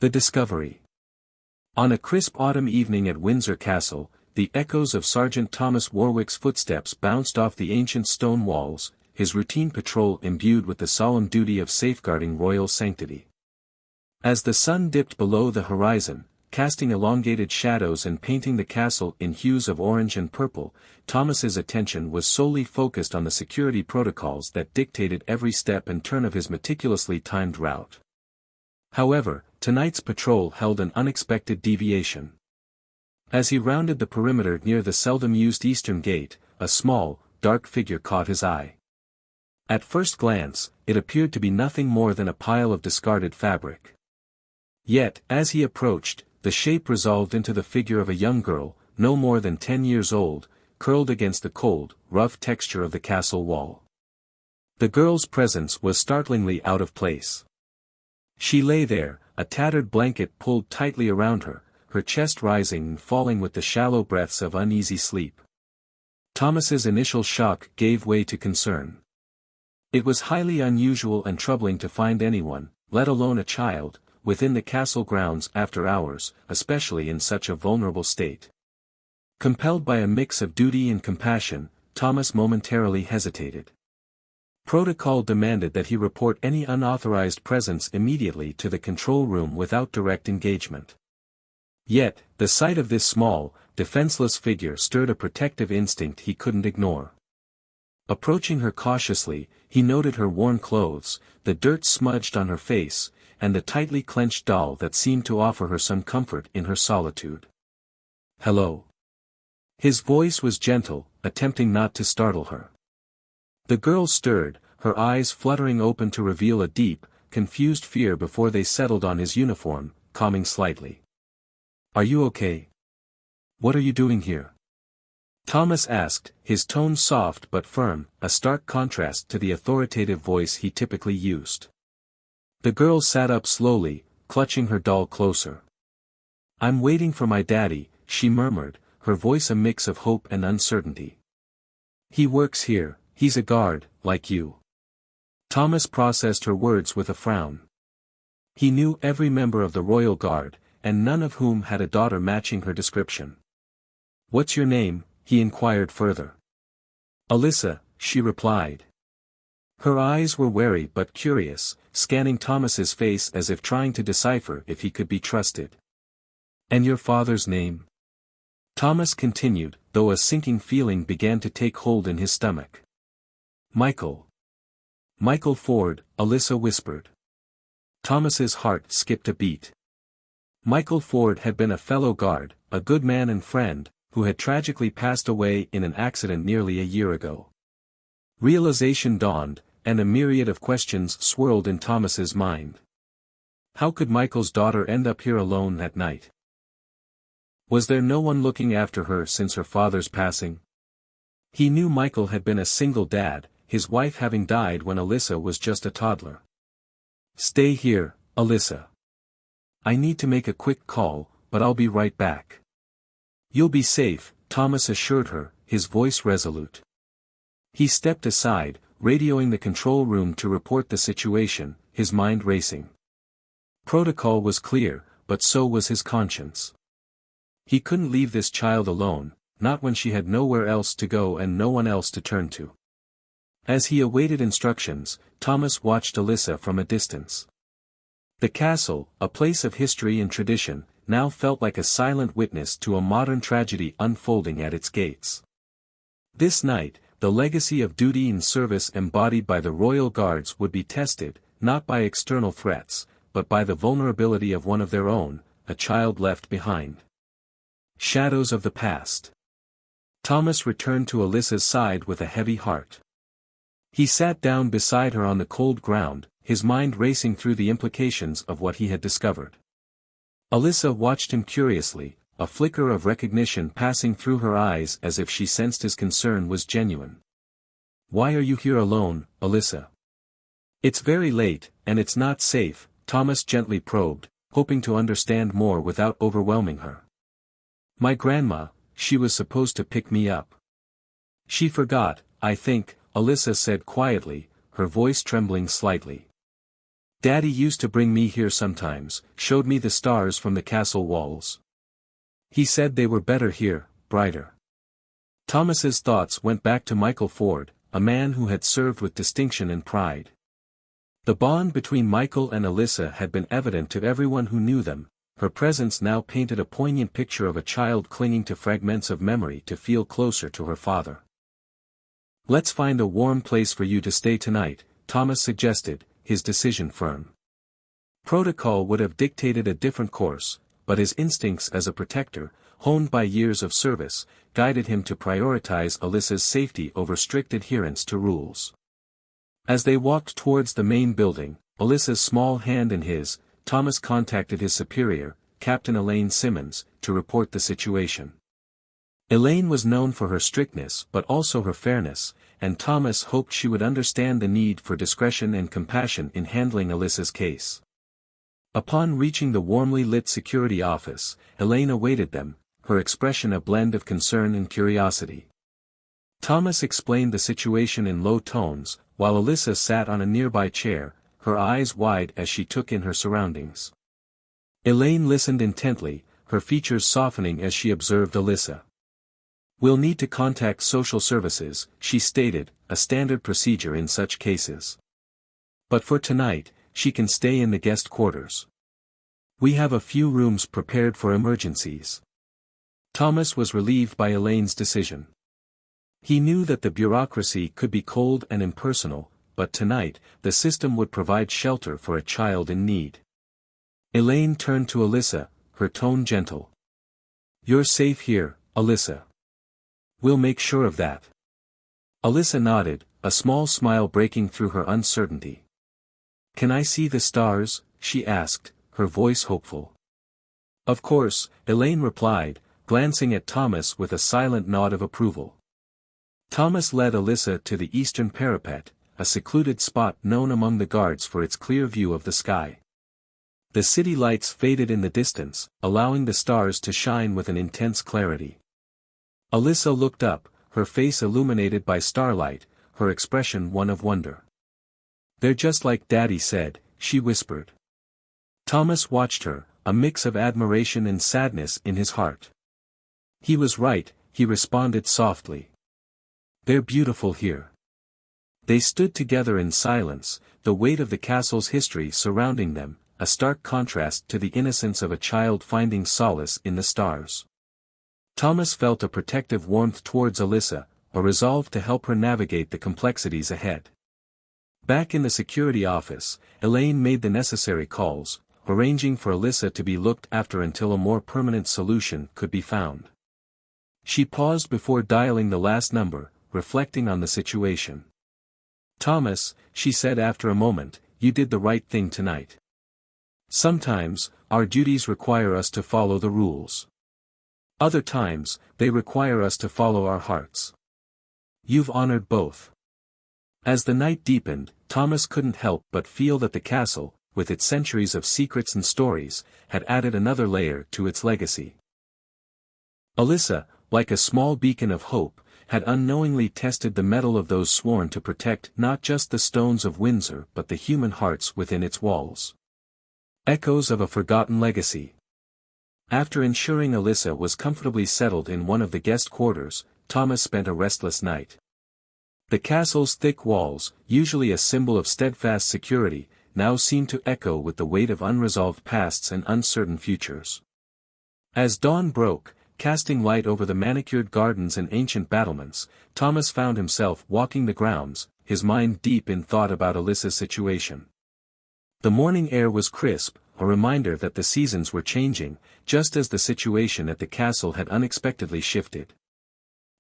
The Discovery. On a crisp autumn evening at Windsor Castle, the echoes of Sergeant Thomas Warwick's footsteps bounced off the ancient stone walls, his routine patrol imbued with the solemn duty of safeguarding royal sanctity. As the sun dipped below the horizon, casting elongated shadows and painting the castle in hues of orange and purple, Thomas's attention was solely focused on the security protocols that dictated every step and turn of his meticulously timed route. However, tonight's patrol held an unexpected deviation. As he rounded the perimeter near the seldom-used eastern gate, a small, dark figure caught his eye. At first glance, it appeared to be nothing more than a pile of discarded fabric. Yet, as he approached, the shape resolved into the figure of a young girl, no more than 10 years old, curled against the cold, rough texture of the castle wall. The girl's presence was startlingly out of place. She lay there, a tattered blanket pulled tightly around her, her chest rising and falling with the shallow breaths of uneasy sleep. Thomas's initial shock gave way to concern. It was highly unusual and troubling to find anyone, let alone a child, within the castle grounds after hours, especially in such a vulnerable state. Compelled by a mix of duty and compassion, Thomas momentarily hesitated. Protocol demanded that he report any unauthorized presence immediately to the control room without direct engagement. Yet, the sight of this small, defenseless figure stirred a protective instinct he couldn't ignore. Approaching her cautiously, he noted her worn clothes, the dirt smudged on her face, and the tightly clenched doll that seemed to offer her some comfort in her solitude. "Hello." His voice was gentle, attempting not to startle her. The girl stirred, her eyes fluttering open to reveal a deep, confused fear before they settled on his uniform, calming slightly. "Are you okay? What are you doing here?" Thomas asked, his tone soft but firm, a stark contrast to the authoritative voice he typically used. The girl sat up slowly, clutching her doll closer. "I'm waiting for my daddy," she murmured, her voice a mix of hope and uncertainty. "He works here, he's a guard, like you." Thomas processed her words with a frown. He knew every member of the royal guard, and none of whom had a daughter matching her description. "What's your name?" he inquired further. "Alyssa," she replied. Her eyes were wary but curious, scanning Thomas's face as if trying to decipher if he could be trusted. "And your father's name?" Thomas continued, though a sinking feeling began to take hold in his stomach. "Michael." "Michael Ford," Alyssa whispered. Thomas's heart skipped a beat. Michael Ford had been a fellow guard, a good man and friend, who had tragically passed away in an accident nearly a year ago. Realization dawned, and a myriad of questions swirled in Thomas's mind. How could Michael's daughter end up here alone at night? Was there no one looking after her since her father's passing? He knew Michael had been a single dad, his wife having died when Alyssa was just a toddler. "Stay here, Alyssa. I need to make a quick call, but I'll be right back." "You'll be safe," Thomas assured her, his voice resolute. He stepped aside, radioing the control room to report the situation, his mind racing. Protocol was clear, but so was his conscience. He couldn't leave this child alone, not when she had nowhere else to go and no one else to turn to. As he awaited instructions, Thomas watched Alyssa from a distance. The castle, a place of history and tradition, now felt like a silent witness to a modern tragedy unfolding at its gates. This night, the legacy of duty and service embodied by the royal guards would be tested, not by external threats, but by the vulnerability of one of their own, a child left behind. Shadows of the past. Thomas returned to Alyssa's side with a heavy heart. He sat down beside her on the cold ground, his mind racing through the implications of what he had discovered. Alyssa watched him curiously, a flicker of recognition passing through her eyes as if she sensed his concern was genuine. "Why are you here alone, Alyssa?" "It's very late, and it's not safe," Thomas gently probed, hoping to understand more without overwhelming her. "My grandma, she was supposed to pick me up. She forgot, I think," Alyssa said quietly, her voice trembling slightly. Daddy used to bring me here sometimes, showed me the stars from the castle walls. He said they were better here, brighter. Thomas's thoughts went back to Michael Ford, a man who had served with distinction and pride. The bond between Michael and Alyssa had been evident to everyone who knew them. Her presence now painted a poignant picture of a child clinging to fragments of memory to feel closer to her father. "Let's find a warm place for you to stay tonight," Thomas suggested, his decision firm. Protocol would have dictated a different course, but his instincts as a protector, honed by years of service, guided him to prioritize Alyssa's safety over strict adherence to rules. As they walked towards the main building, Alyssa's small hand in his, Thomas contacted his superior, Captain Elaine Simmons, to report the situation. Elaine was known for her strictness but also her fairness, and Thomas hoped she would understand the need for discretion and compassion in handling Alyssa's case. Upon reaching the warmly lit security office, Elaine awaited them, her expression a blend of concern and curiosity. Thomas explained the situation in low tones, while Alyssa sat on a nearby chair, her eyes wide as she took in her surroundings. Elaine listened intently, her features softening as she observed Alyssa. "We'll need to contact social services," she stated, a standard procedure in such cases. "But for tonight, she can stay in the guest quarters. We have a few rooms prepared for emergencies." Thomas was relieved by Elaine's decision. He knew that the bureaucracy could be cold and impersonal, but tonight, the system would provide shelter for a child in need. Elaine turned to Alyssa, her tone gentle. "You're safe here, Alyssa. We'll make sure of that." Alyssa nodded, a small smile breaking through her uncertainty. "Can I see the stars?" she asked, her voice hopeful. "Of course," Elaine replied, glancing at Thomas with a silent nod of approval. Thomas led Alyssa to the eastern parapet, a secluded spot known among the guards for its clear view of the sky. The city lights faded in the distance, allowing the stars to shine with an intense clarity. Alyssa looked up, her face illuminated by starlight, her expression one of wonder. "They're just like Daddy said," she whispered. Thomas watched her, a mix of admiration and sadness in his heart. "He was right," he responded softly. "They're beautiful here." They stood together in silence, the weight of the castle's history surrounding them, a stark contrast to the innocence of a child finding solace in the stars. Thomas felt a protective warmth towards Alyssa, a resolve to help her navigate the complexities ahead. Back in the security office, Elaine made the necessary calls, arranging for Alyssa to be looked after until a more permanent solution could be found. She paused before dialing the last number, reflecting on the situation. "Thomas," she said after a moment, "you did the right thing tonight. Sometimes, our duties require us to follow the rules. Other times, they require us to follow our hearts. You've honored both." As the night deepened, Thomas couldn't help but feel that the castle, with its centuries of secrets and stories, had added another layer to its legacy. Alyssa, like a small beacon of hope, had unknowingly tested the mettle of those sworn to protect not just the stones of Windsor but the human hearts within its walls. Echoes of a forgotten legacy. After ensuring Alyssa was comfortably settled in one of the guest quarters, Thomas spent a restless night. The castle's thick walls, usually a symbol of steadfast security, now seemed to echo with the weight of unresolved pasts and uncertain futures. As dawn broke, casting light over the manicured gardens and ancient battlements, Thomas found himself walking the grounds, his mind deep in thought about Alyssa's situation. The morning air was crisp, a reminder that the seasons were changing, just as the situation at the castle had unexpectedly shifted.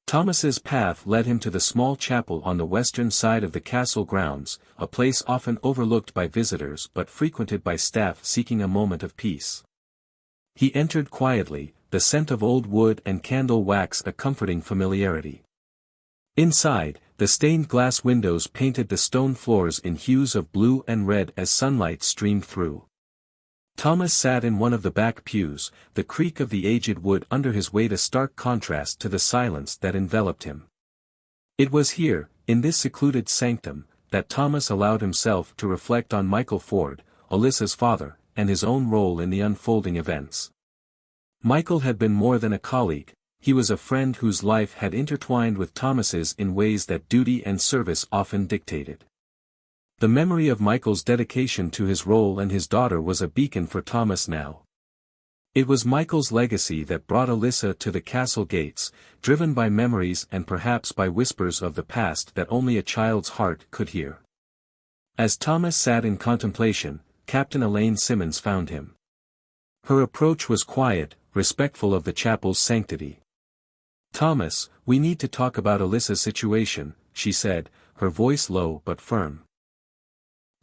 Thomas's path led him to the small chapel on the western side of the castle grounds, a place often overlooked by visitors but frequented by staff seeking a moment of peace. He entered quietly, the scent of old wood and candle wax a comforting familiarity. Inside, the stained glass windows painted the stone floors in hues of blue and red as sunlight streamed through. Thomas sat in one of the back pews, the creak of the aged wood under his weight a stark contrast to the silence that enveloped him. It was here, in this secluded sanctum, that Thomas allowed himself to reflect on Michael Ford, Alyssa's father, and his own role in the unfolding events. Michael had been more than a colleague, he was a friend whose life had intertwined with Thomas's in ways that duty and service often dictated. The memory of Michael's dedication to his role and his daughter was a beacon for Thomas now. It was Michael's legacy that brought Alyssa to the castle gates, driven by memories and perhaps by whispers of the past that only a child's heart could hear. As Thomas sat in contemplation, Captain Elaine Simmons found him. Her approach was quiet, respectful of the chapel's sanctity. "Thomas, we need to talk about Alyssa's situation," she said, her voice low but firm.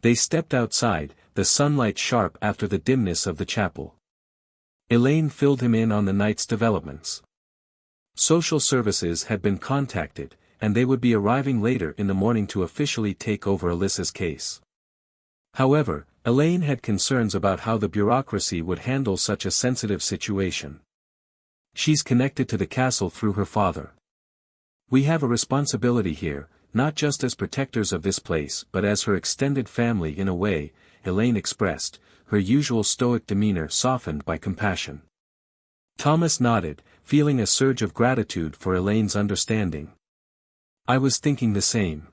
They stepped outside, the sunlight sharp after the dimness of the chapel. Elaine filled him in on the night's developments. Social services had been contacted, and they would be arriving later in the morning to officially take over Alyssa's case. However, Elaine had concerns about how the bureaucracy would handle such a sensitive situation. "She's connected to the castle through her father. We have a responsibility here, not just as protectors of this place but as her extended family in a way," Elaine expressed, her usual stoic demeanor softened by compassion. Thomas nodded, feeling a surge of gratitude for Elaine's understanding. "I was thinking the same.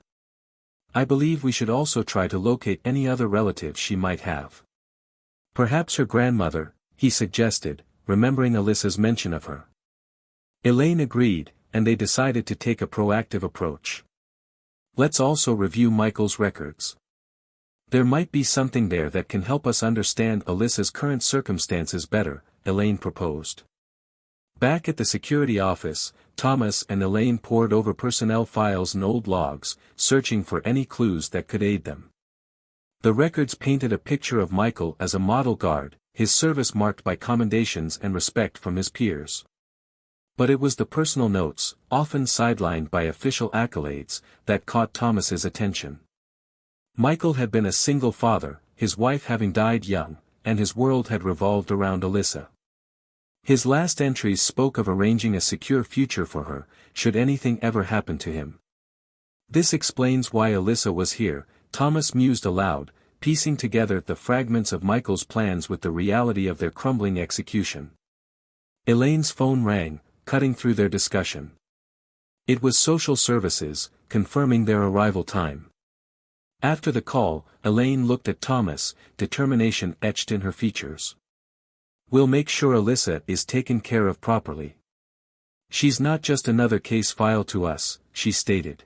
I believe we should also try to locate any other relatives she might have. Perhaps her grandmother," he suggested, remembering Alyssa's mention of her. Elaine agreed, and they decided to take a proactive approach. "Let's also review Michael's records. There might be something there that can help us understand Alyssa's current circumstances better," Elaine proposed. Back at the security office, Thomas and Elaine pored over personnel files and old logs, searching for any clues that could aid them. The records painted a picture of Michael as a model guard, his service marked by commendations and respect from his peers. But it was the personal notes, often sidelined by official accolades, that caught Thomas's attention. Michael had been a single father, his wife having died young, and his world had revolved around Alyssa. His last entries spoke of arranging a secure future for her, should anything ever happen to him. "This explains why Alyssa was here," Thomas mused aloud, piecing together the fragments of Michael's plans with the reality of their crumbling execution. Elaine's phone rang, cutting through their discussion. It was social services, confirming their arrival time. After the call, Elaine looked at Thomas, determination etched in her features. "We'll make sure Alyssa is taken care of properly. She's not just another case file to us," she stated.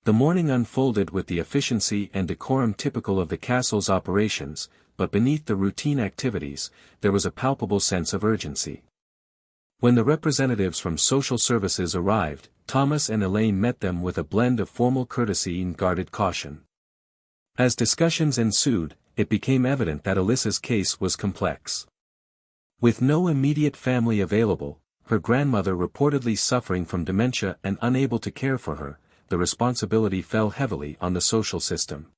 The morning unfolded with the efficiency and decorum typical of the castle's operations, but beneath the routine activities, there was a palpable sense of urgency. When the representatives from social services arrived, Thomas and Elaine met them with a blend of formal courtesy and guarded caution. As discussions ensued, it became evident that Alyssa's case was complex. With no immediate family available, her grandmother reportedly suffering from dementia and unable to care for her, the responsibility fell heavily on the social system.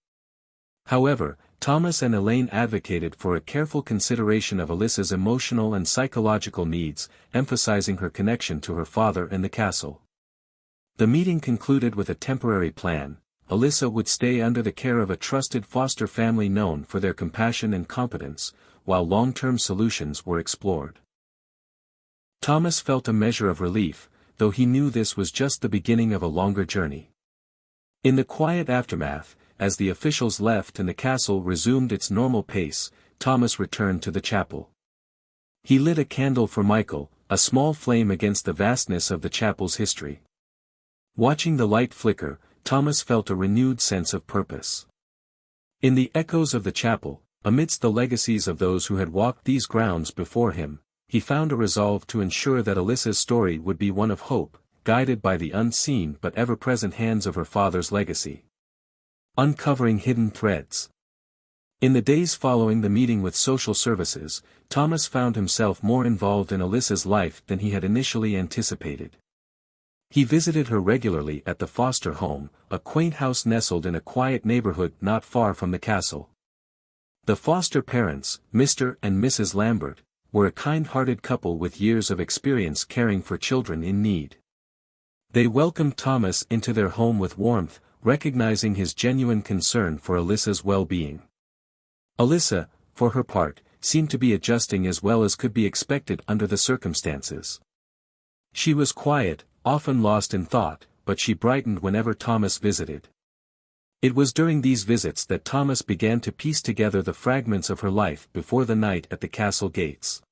However, Thomas and Elaine advocated for a careful consideration of Alyssa's emotional and psychological needs, emphasizing her connection to her father and the castle. The meeting concluded with a temporary plan. Alyssa would stay under the care of a trusted foster family known for their compassion and competence, while long-term solutions were explored. Thomas felt a measure of relief, though he knew this was just the beginning of a longer journey. In the quiet aftermath, as the officials left and the castle resumed its normal pace, Thomas returned to the chapel. He lit a candle for Michael, a small flame against the vastness of the chapel's history. Watching the light flicker, Thomas felt a renewed sense of purpose. In the echoes of the chapel, amidst the legacies of those who had walked these grounds before him, he found a resolve to ensure that Alyssa's story would be one of hope, guided by the unseen but ever-present hands of her father's legacy. Uncovering hidden threads. In the days following the meeting with social services, Thomas found himself more involved in Alyssa's life than he had initially anticipated. He visited her regularly at the foster home, a quaint house nestled in a quiet neighborhood not far from the castle. The foster parents, Mr. and Mrs. Lambert, were a kind-hearted couple with years of experience caring for children in need. They welcomed Thomas into their home with warmth, recognizing his genuine concern for Alyssa's well-being. Alyssa, for her part, seemed to be adjusting as well as could be expected under the circumstances. She was quiet, often lost in thought, but she brightened whenever Thomas visited. It was during these visits that Thomas began to piece together the fragments of her life before the night at the castle gates.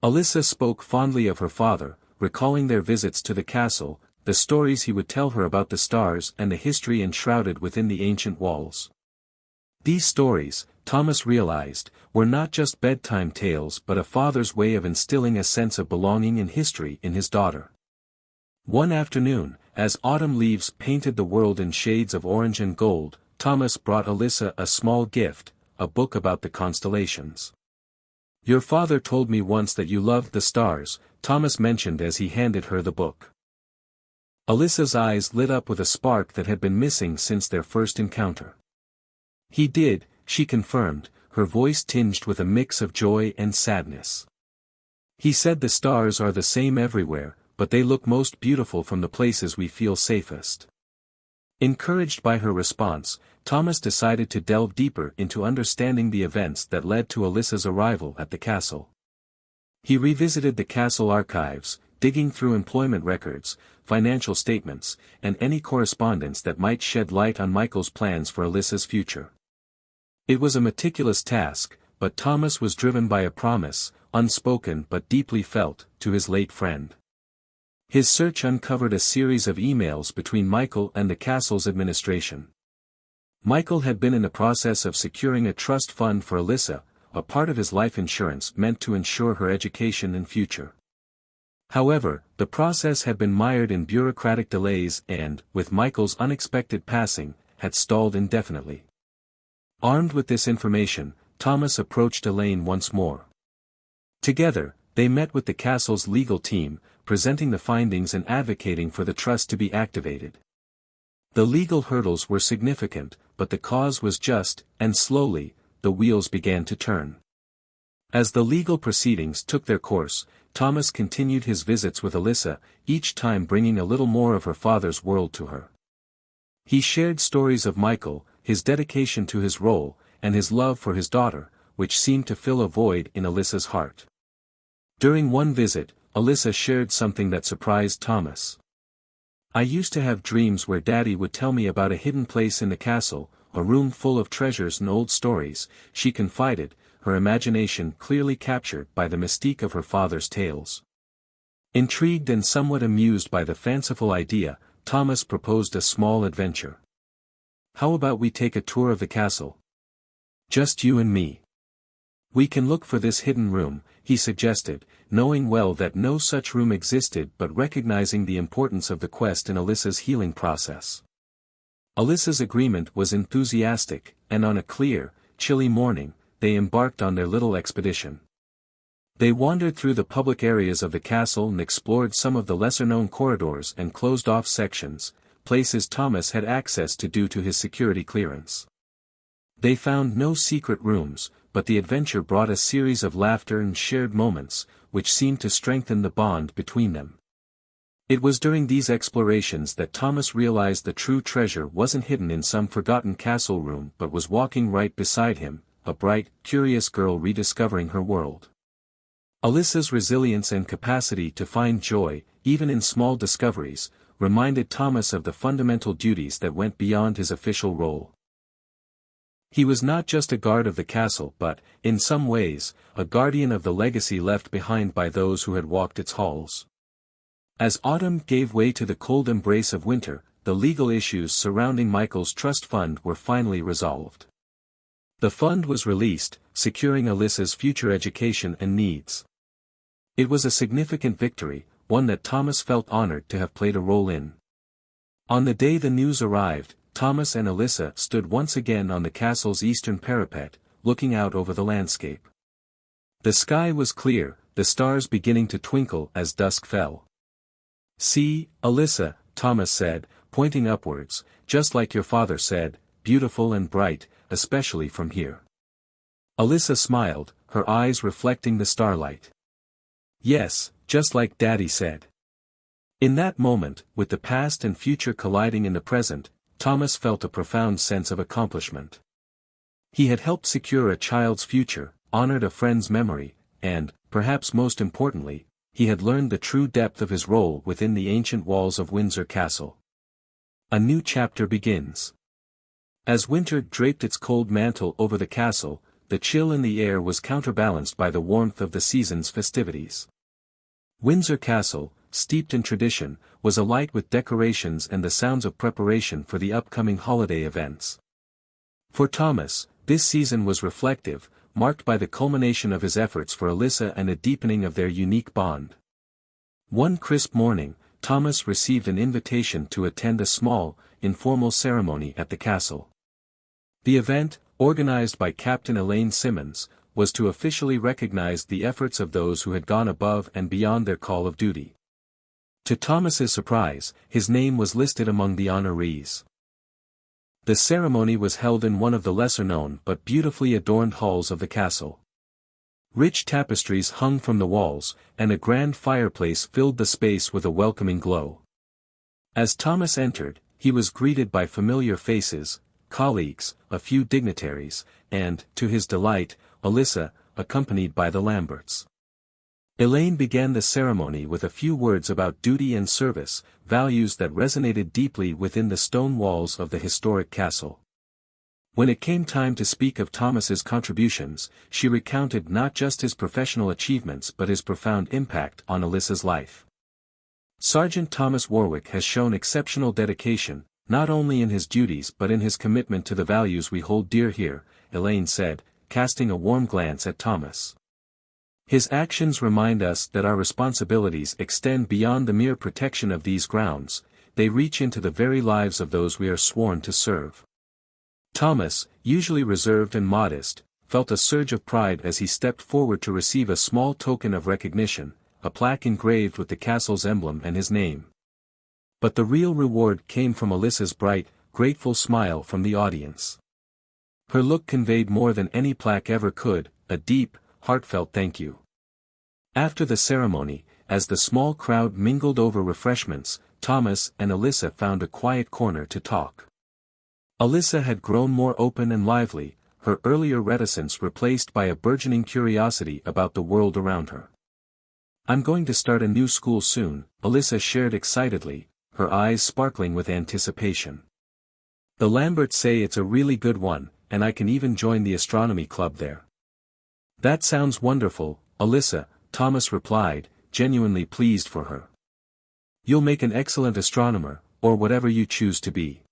Alyssa spoke fondly of her father, recalling their visits to the castle, the stories he would tell her about the stars and the history enshrouded within the ancient walls. These stories, Thomas realized, were not just bedtime tales but a father's way of instilling a sense of belonging and history in his daughter. One afternoon, as autumn leaves painted the world in shades of orange and gold, Thomas brought Alyssa a small gift, a book about the constellations. "Your father told me once that you loved the stars," Thomas mentioned as he handed her the book. Alyssa's eyes lit up with a spark that had been missing since their first encounter. "He did," she confirmed, her voice tinged with a mix of joy and sadness. "He said the stars are the same everywhere, but they look most beautiful from the places we feel safest." Encouraged by her response, Thomas decided to delve deeper into understanding the events that led to Alyssa's arrival at the castle. He revisited the castle archives, digging through employment records, financial statements, and any correspondence that might shed light on Michael's plans for Alyssa's future. It was a meticulous task, but Thomas was driven by a promise, unspoken but deeply felt, to his late friend. His search uncovered a series of emails between Michael and the castle's administration. Michael had been in the process of securing a trust fund for Alyssa, a part of his life insurance meant to ensure her education and future. However, the process had been mired in bureaucratic delays and, with Michael's unexpected passing, had stalled indefinitely. Armed with this information, Thomas approached Elaine once more. Together, they met with the castle's legal team, presenting the findings and advocating for the trust to be activated. The legal hurdles were significant, but the cause was just, and slowly, the wheels began to turn. As the legal proceedings took their course, Thomas continued his visits with Alyssa, each time bringing a little more of her father's world to her. He shared stories of Michael, his dedication to his role, and his love for his daughter, which seemed to fill a void in Alyssa's heart. During one visit, Alyssa shared something that surprised Thomas. "I used to have dreams where Daddy would tell me about a hidden place in the castle, a room full of treasures and old stories," she confided, her imagination clearly captured by the mystique of her father's tales. Intrigued and somewhat amused by the fanciful idea, Thomas proposed a small adventure. "How about we take a tour of the castle? Just you and me. We can look for this hidden room," he suggested, knowing well that no such room existed but recognizing the importance of the quest in Alyssa's healing process. Alyssa's agreement was enthusiastic, and on a clear, chilly morning, they embarked on their little expedition. They wandered through the public areas of the castle and explored some of the lesser-known corridors and closed-off sections, places Thomas had access to due to his security clearance. They found no secret rooms, but the adventure brought a series of laughter and shared moments, which seemed to strengthen the bond between them. It was during these explorations that Thomas realized the true treasure wasn't hidden in some forgotten castle room but was walking right beside him, a bright, curious girl rediscovering her world. Alyssa's resilience and capacity to find joy, even in small discoveries, reminded Thomas of the fundamental duties that went beyond his official role. He was not just a guard of the castle but, in some ways, a guardian of the legacy left behind by those who had walked its halls. As autumn gave way to the cold embrace of winter, the legal issues surrounding Michael's trust fund were finally resolved. The fund was released, securing Alyssa's future education and needs. It was a significant victory, one that Thomas felt honored to have played a role in. On the day the news arrived, Thomas and Alyssa stood once again on the castle's eastern parapet, looking out over the landscape. The sky was clear, the stars beginning to twinkle as dusk fell. "See, Alyssa," Thomas said, pointing upwards, "just like your father said, beautiful and bright, especially from here." Alyssa smiled, her eyes reflecting the starlight. "Yes, just like Daddy said." In that moment, with the past and future colliding in the present, Thomas felt a profound sense of accomplishment. He had helped secure a child's future, honored a friend's memory, and, perhaps most importantly, he had learned the true depth of his role within the ancient walls of Windsor Castle. A new chapter begins. As winter draped its cold mantle over the castle, the chill in the air was counterbalanced by the warmth of the season's festivities. Windsor Castle, steeped in tradition, was alight with decorations and the sounds of preparation for the upcoming holiday events. For Thomas, this season was reflective, marked by the culmination of his efforts for Alyssa and a deepening of their unique bond. One crisp morning, Thomas received an invitation to attend a small, informal ceremony at the castle. The event, organized by Captain Elaine Simmons, was to officially recognize the efforts of those who had gone above and beyond their call of duty. To Thomas's surprise, his name was listed among the honorees. The ceremony was held in one of the lesser-known but beautifully adorned halls of the castle. Rich tapestries hung from the walls, and a grand fireplace filled the space with a welcoming glow. As Thomas entered, he was greeted by familiar faces, colleagues, a few dignitaries, and, to his delight, Alyssa, accompanied by the Lamberts. Elaine began the ceremony with a few words about duty and service, values that resonated deeply within the stone walls of the historic castle. When it came time to speak of Thomas's contributions, she recounted not just his professional achievements but his profound impact on Alyssa's life. Sergeant Thomas Warwick has shown exceptional dedication, not only in his duties but in his commitment to the values we hold dear here, Elaine said, casting a warm glance at Thomas. His actions remind us that our responsibilities extend beyond the mere protection of these grounds, they reach into the very lives of those we are sworn to serve. Thomas, usually reserved and modest, felt a surge of pride as he stepped forward to receive a small token of recognition, a plaque engraved with the castle's emblem and his name. But the real reward came from Alyssa's bright, grateful smile from the audience. Her look conveyed more than any plaque ever could, a deep, heartfelt thank you. After the ceremony, as the small crowd mingled over refreshments, Thomas and Alyssa found a quiet corner to talk. Alyssa had grown more open and lively, her earlier reticence replaced by a burgeoning curiosity about the world around her. "I'm going to start a new school soon," Alyssa shared excitedly, her eyes sparkling with anticipation. "The Lamberts say it's a really good one, and I can even join the astronomy club there." "That sounds wonderful, Alyssa," Thomas replied, genuinely pleased for her. "You'll make an excellent astronomer, or whatever you choose to be."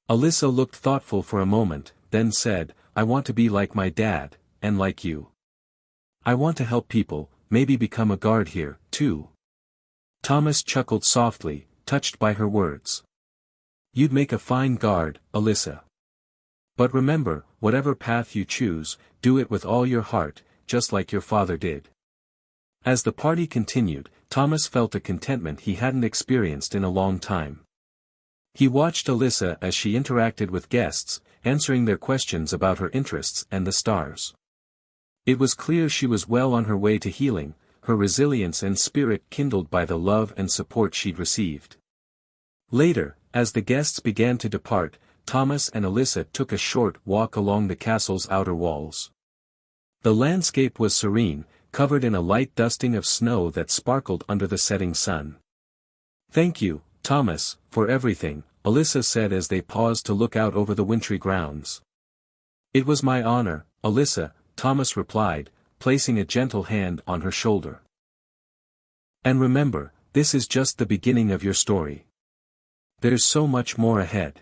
Alyssa looked thoughtful for a moment, then said, "I want to be like my dad, and like you. I want to help people, maybe become a guard here, too." Thomas chuckled softly, touched by her words. "You'd make a fine guard, Alyssa. But remember, whatever path you choose, do it with all your heart, just like your father did." As the party continued, Thomas felt a contentment he hadn't experienced in a long time. He watched Alyssa as she interacted with guests, answering their questions about her interests and the stars. It was clear she was well on her way to healing, her resilience and spirit kindled by the love and support she'd received. Later, as the guests began to depart, Thomas and Alyssa took a short walk along the castle's outer walls. The landscape was serene, covered in a light dusting of snow that sparkled under the setting sun. "Thank you, Thomas, for everything," Alyssa said as they paused to look out over the wintry grounds. "It was my honor, Alyssa," Thomas replied, placing a gentle hand on her shoulder. "And remember, this is just the beginning of your story. There's so much more ahead."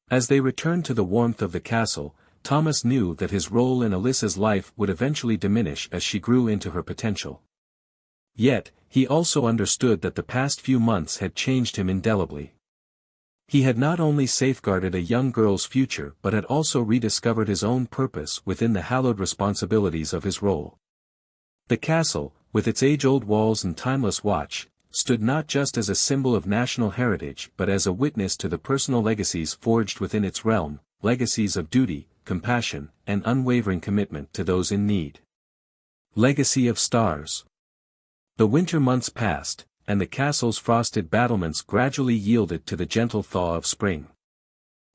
As they returned to the warmth of the castle, Thomas knew that his role in Alyssa's life would eventually diminish as she grew into her potential. Yet, he also understood that the past few months had changed him indelibly. He had not only safeguarded a young girl's future but had also rediscovered his own purpose within the hallowed responsibilities of his role. The castle, with its age-old walls and timeless watch, stood not just as a symbol of national heritage but as a witness to the personal legacies forged within its realm, legacies of duty, compassion, and unwavering commitment to those in need. Legacy of stars. The winter months passed, and the castle's frosted battlements gradually yielded to the gentle thaw of spring.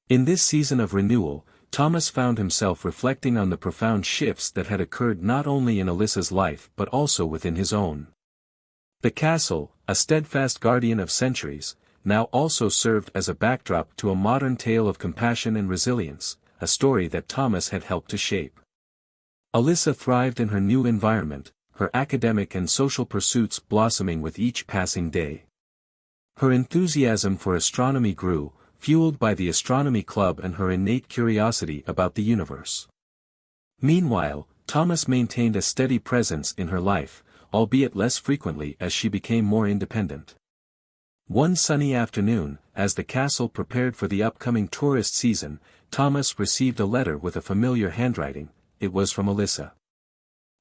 In this season of renewal, Thomas found himself reflecting on the profound shifts that had occurred not only in Alyssa's life but also within his own. The castle, a steadfast guardian of centuries, now also served as a backdrop to a modern tale of compassion and resilience, a story that Thomas had helped to shape. Alyssa thrived in her new environment, her academic and social pursuits blossoming with each passing day. Her enthusiasm for astronomy grew, fueled by the astronomy club and her innate curiosity about the universe. Meanwhile, Thomas maintained a steady presence in her life, albeit less frequently as she became more independent. One sunny afternoon, as the castle prepared for the upcoming tourist season, Thomas received a letter with a familiar handwriting. It was from Alyssa.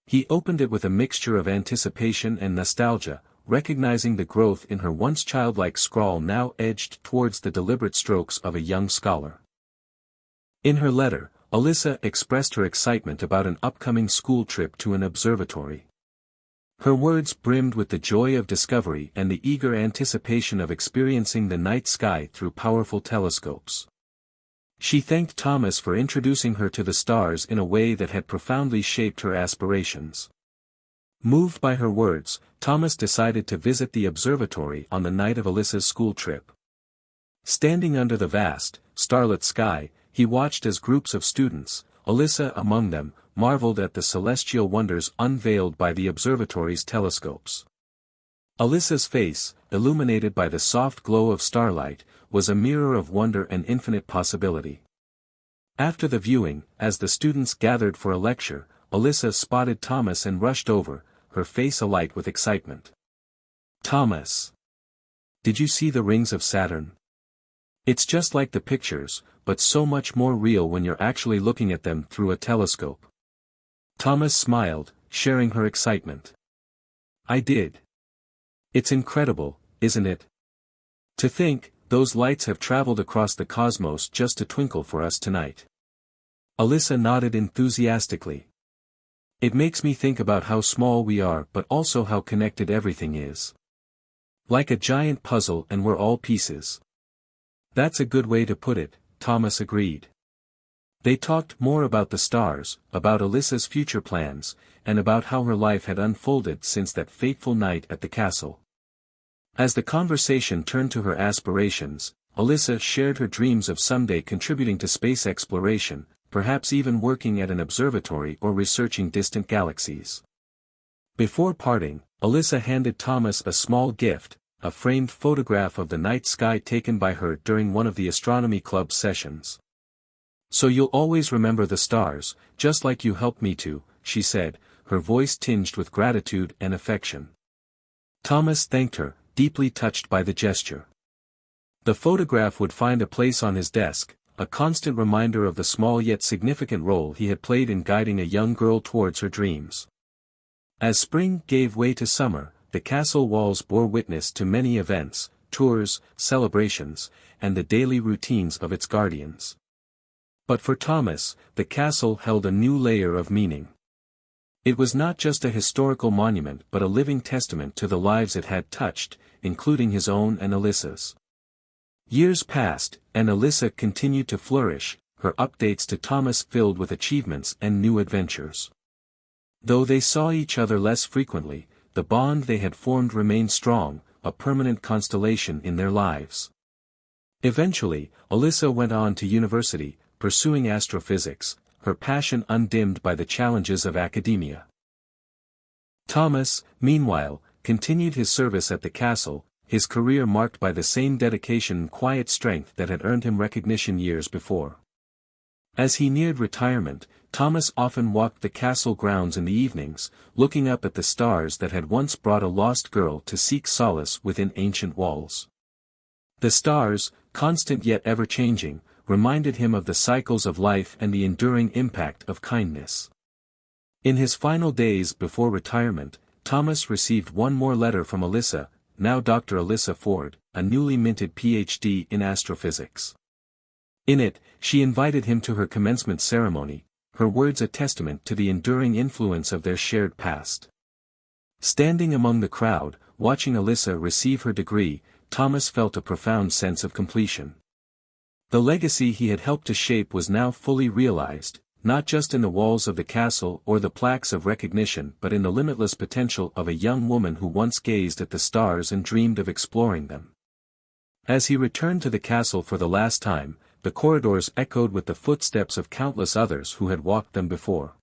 He opened it with a mixture of anticipation and nostalgia, recognizing the growth in her once childlike scrawl now edged towards the deliberate strokes of a young scholar. In her letter, Alyssa expressed her excitement about an upcoming school trip to an observatory. Her words brimmed with the joy of discovery and the eager anticipation of experiencing the night sky through powerful telescopes. She thanked Thomas for introducing her to the stars in a way that had profoundly shaped her aspirations. Moved by her words, Thomas decided to visit the observatory on the night of Alyssa's school trip. Standing under the vast, starlit sky, he watched as groups of students, Alyssa among them, marveled at the celestial wonders unveiled by the observatory's telescopes. Alyssa's face, illuminated by the soft glow of starlight, was a mirror of wonder and infinite possibility. After the viewing, as the students gathered for a lecture, Alyssa spotted Thomas and rushed over, her face alight with excitement. "Thomas! Did you see the rings of Saturn? It's just like the pictures, but so much more real when you're actually looking at them through a telescope." Thomas smiled, sharing her excitement. "I did. It's incredible, isn't it? To think, those lights have traveled across the cosmos just to twinkle for us tonight." Alyssa nodded enthusiastically. "It makes me think about how small we are but also how connected everything is. Like a giant puzzle and we're all pieces." "That's a good way to put it," Thomas agreed. They talked more about the stars, about Alyssa's future plans, and about how her life had unfolded since that fateful night at the castle. As the conversation turned to her aspirations, Alyssa shared her dreams of someday contributing to space exploration, perhaps even working at an observatory or researching distant galaxies. Before parting, Alyssa handed Thomas a small gift, a framed photograph of the night sky taken by her during one of the astronomy club sessions. "So you'll always remember the stars, just like you helped me to," she said, her voice tinged with gratitude and affection. Thomas thanked her, deeply touched by the gesture. The photograph would find a place on his desk, a constant reminder of the small yet significant role he had played in guiding a young girl towards her dreams. As spring gave way to summer, the castle walls bore witness to many events, tours, celebrations, and the daily routines of its guardians. But for Thomas, the castle held a new layer of meaning. It was not just a historical monument but a living testament to the lives it had touched, including his own and Alyssa's. Years passed, and Alyssa continued to flourish, her updates to Thomas filled with achievements and new adventures. Though they saw each other less frequently, the bond they had formed remained strong, a permanent constellation in their lives. Eventually, Alyssa went on to university, pursuing astrophysics, her passion undimmed by the challenges of academia. Thomas, meanwhile, continued his service at the castle, his career marked by the same dedication and quiet strength that had earned him recognition years before. As he neared retirement, Thomas often walked the castle grounds in the evenings, looking up at the stars that had once brought a lost girl to seek solace within ancient walls. The stars, constant yet ever-changing, reminded him of the cycles of life and the enduring impact of kindness. In his final days before retirement, Thomas received one more letter from Alyssa, now Dr. Alyssa Ford, a newly minted Ph.D. in astrophysics. In it, she invited him to her commencement ceremony, her words a testament to the enduring influence of their shared past. Standing among the crowd, watching Alyssa receive her degree, Thomas felt a profound sense of completion. The legacy he had helped to shape was now fully realized, not just in the walls of the castle or the plaques of recognition but in the limitless potential of a young woman who once gazed at the stars and dreamed of exploring them. As he returned to the castle for the last time, the corridors echoed with the footsteps of countless others who had walked them before.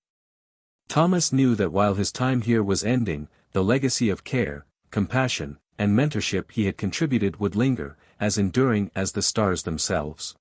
Thomas knew that while his time here was ending, the legacy of care, compassion, and mentorship he had contributed would linger, as enduring as the stars themselves.